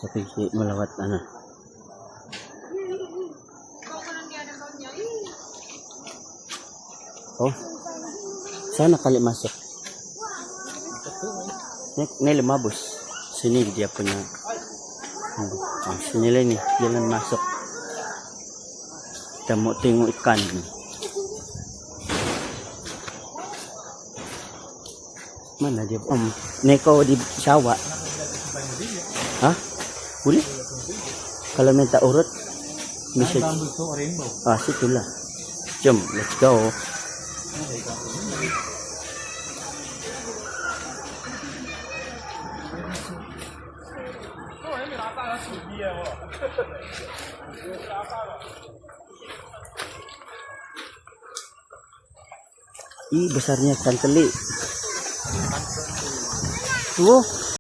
Tapi melawat ano. Oh, sana kali masuk. Ini lumabos. Sini dia punya. Oh, sini lah ni jalan masuk. Kita mau tengok ikan ni. Mana dia? Neko di sawah. Hah? Boleh? Kalau minta urut bisa. Ah, situlah. Jom, let's go. Ih, besarnya ikan teli. Tuh.